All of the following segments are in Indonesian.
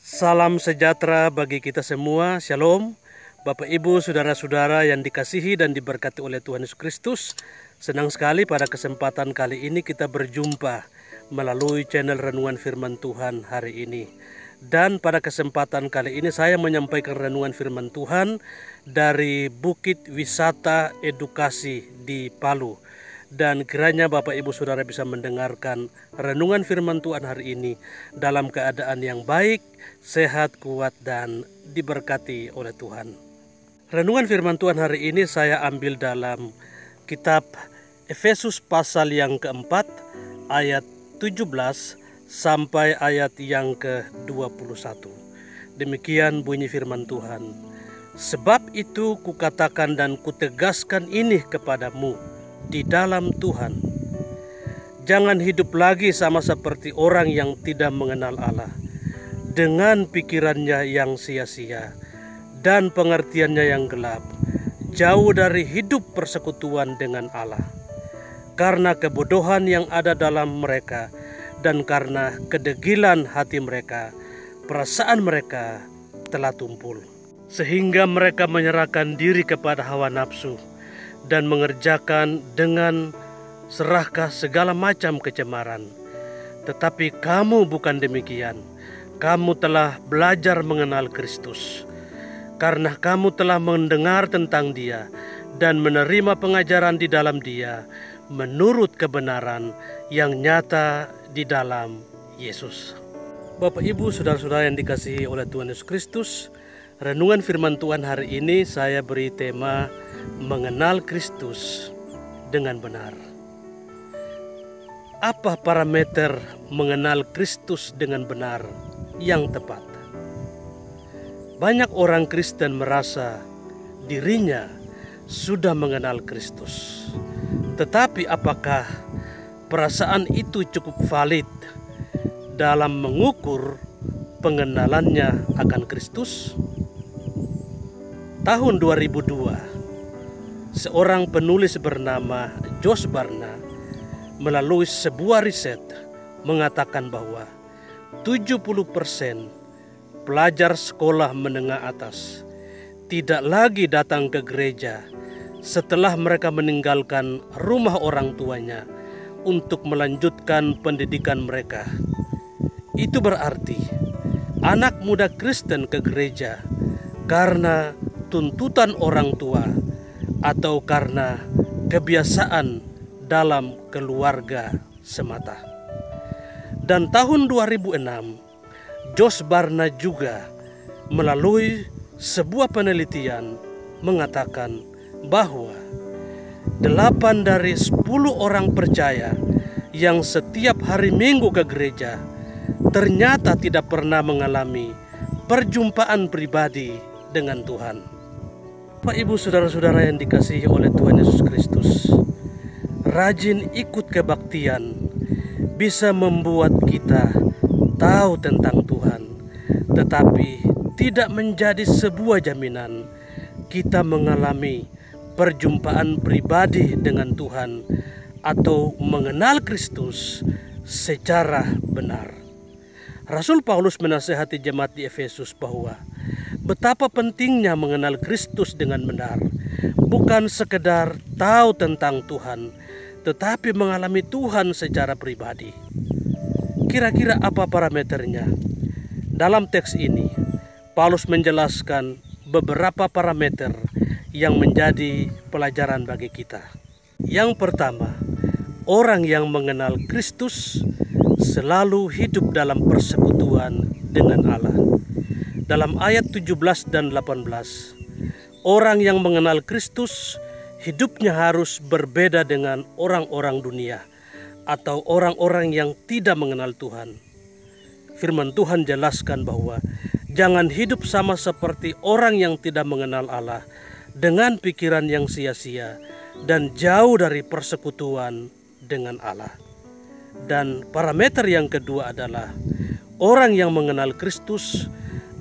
Salam sejahtera bagi kita semua, Shalom. Bapak Ibu, Saudara-saudara yang dikasihi dan diberkati oleh Tuhan Yesus Kristus. Senang sekali pada kesempatan kali ini kita berjumpa melalui channel Renungan Firman Tuhan hari ini. Dan pada kesempatan kali ini saya menyampaikan renungan firman Tuhan dari Bukit Wisata Edukasi di Palu. Dan kiranya Bapak Ibu Saudara bisa mendengarkan renungan firman Tuhan hari ini dalam keadaan yang baik, sehat, kuat, dan diberkati oleh Tuhan. Renungan firman Tuhan hari ini saya ambil dalam kitab Efesus pasal yang keempat ayat 17 sampai ayat yang ke-21. Demikian bunyi firman Tuhan. Sebab itu kukatakan dan kutegaskan ini kepadamu di dalam Tuhan. Jangan hidup lagi sama seperti orang yang tidak mengenal Allah, dengan pikirannya yang sia-sia dan pengertiannya yang gelap, jauh dari hidup persekutuan dengan Allah. Karena kebodohan yang ada dalam mereka dan karena kedegilan hati mereka, perasaan mereka telah tumpul, sehingga mereka menyerahkan diri kepada hawa nafsu dan mengerjakan dengan serakah segala macam kecemaran. Tetapi kamu bukan demikian. Kamu telah belajar mengenal Kristus, karena kamu telah mendengar tentang Dia dan menerima pengajaran di dalam Dia menurut kebenaran yang nyata di dalam Yesus. Bapak Ibu, Saudara-saudara yang dikasihi oleh Tuhan Yesus Kristus, renungan firman Tuhan hari ini saya beri tema mengenal Kristus dengan benar. Apa parameter mengenal Kristus dengan benar yang tepat? Banyak orang Kristen merasa dirinya sudah mengenal Kristus. Tetapi apakah perasaan itu cukup valid dalam mengukur pengenalannya akan Kristus? Tahun 2002, seorang penulis bernama Josh Barna melalui sebuah riset mengatakan bahwa 70% pelajar sekolah menengah atas tidak lagi datang ke gereja setelah mereka meninggalkan rumah orang tuanya untuk melanjutkan pendidikan mereka. Itu berarti anak muda Kristen ke gereja karena tuntutan orang tua atau karena kebiasaan dalam keluarga semata. Dan tahun 2006, Josh Barna juga melalui sebuah penelitian mengatakan bahwa 8 dari 10 orang percaya yang setiap hari Minggu ke gereja ternyata tidak pernah mengalami perjumpaan pribadi dengan Tuhan. Bapak Ibu Saudara-saudara yang dikasihi oleh Tuhan Yesus Kristus, rajin ikut kebaktian bisa membuat kita tahu tentang Tuhan, tetapi tidak menjadi sebuah jaminan kita mengalami perjumpaan pribadi dengan Tuhan atau mengenal Kristus secara benar. Rasul Paulus menasihati jemaat di Efesus bahwa betapa pentingnya mengenal Kristus dengan benar, bukan sekedar tahu tentang Tuhan, tetapi mengalami Tuhan secara pribadi. Kira-kira apa parameternya? Dalam teks ini, Paulus menjelaskan beberapa parameter yang menjadi pelajaran bagi kita. Yang pertama, orang yang mengenal Kristus selalu hidup dalam persekutuan dengan Allah. Dalam ayat 17 dan 18, orang yang mengenal Kristus hidupnya harus berbeda dengan orang-orang dunia atau orang-orang yang tidak mengenal Tuhan. Firman Tuhan jelaskan bahwa jangan hidup sama seperti orang yang tidak mengenal Allah dengan pikiran yang sia-sia dan jauh dari persekutuan dengan Allah. Dan parameter yang kedua adalah orang yang mengenal Kristus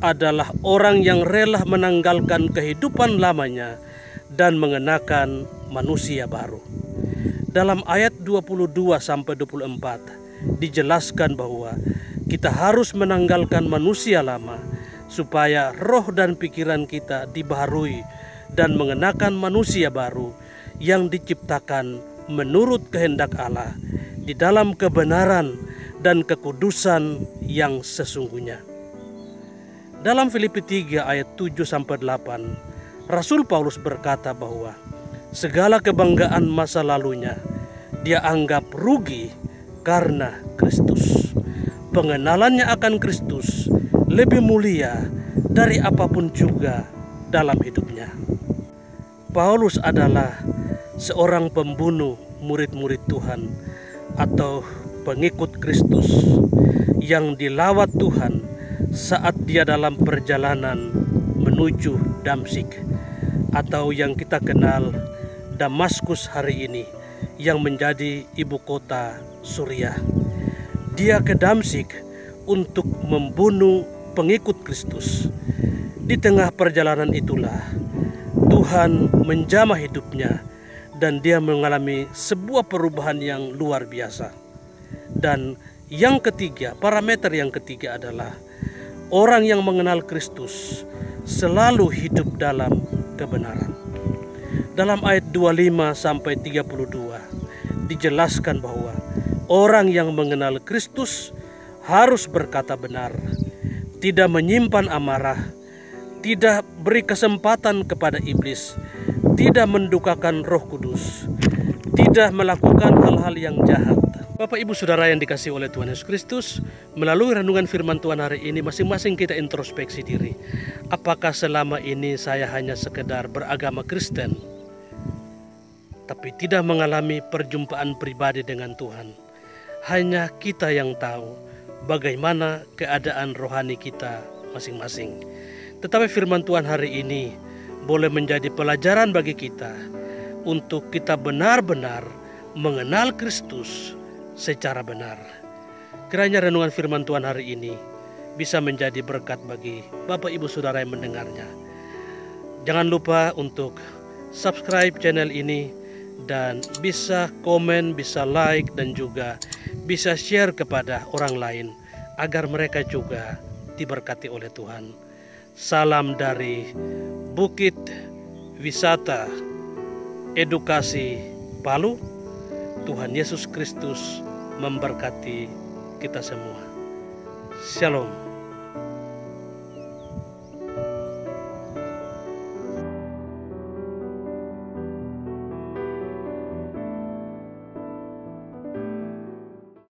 adalah orang yang rela menanggalkan kehidupan lamanya dan mengenakan manusia baru. Dalam ayat 22-24 dijelaskan bahwa Kita harus menanggalkan manusia lama supaya roh dan pikiran kita dibaharui dan mengenakan manusia baru yang diciptakan menurut kehendak Allah di dalam kebenaran dan kekudusan yang sesungguhnya. Dalam Filipi 3 ayat 7-8, Rasul Paulus berkata bahwa segala kebanggaan masa lalunya dia anggap rugi karena Kristus. Pengenalannya akan Kristus lebih mulia dari apapun juga dalam hidupnya. Paulus adalah seorang pembunuh murid-murid Tuhan atau pengikut Kristus yang dilawat Tuhan saat dia dalam perjalanan menuju Damsyik atau yang kita kenal Damaskus hari ini yang menjadi ibu kota Suriah. Dia ke Damsyik untuk membunuh pengikut Kristus. Di tengah perjalanan itulah Tuhan menjamah hidupnya dan dia mengalami sebuah perubahan yang luar biasa. Dan yang ketiga, parameter yang ketiga adalah orang yang mengenal Kristus selalu hidup dalam kebenaran. Dalam ayat 25-32 dijelaskan bahwa orang yang mengenal Kristus harus berkata benar, tidak menyimpan amarah, tidak beri kesempatan kepada iblis, tidak mendukakan Roh Kudus, tidak melakukan hal-hal yang jahat. Bapak Ibu Saudara yang dikasihi oleh Tuhan Yesus Kristus, melalui renungan firman Tuhan hari ini masing-masing kita introspeksi diri. Apakah selama ini saya hanya sekedar beragama Kristen, tapi tidak mengalami perjumpaan pribadi dengan Tuhan? Hanya kita yang tahu bagaimana keadaan rohani kita masing-masing. Tetapi firman Tuhan hari ini boleh menjadi pelajaran bagi kita untuk kita benar-benar mengenal Kristus secara benar. Kiranya renungan firman Tuhan hari ini bisa menjadi berkat bagi Bapak Ibu Saudara yang mendengarnya. Jangan lupa untuk subscribe channel ini dan bisa komen, bisa like dan juga bisa share kepada orang lain agar mereka juga diberkati oleh Tuhan. Salam dari Bukit Wisata Edukasi Palu. Tuhan Yesus Kristus memberkati kita semua. Shalom.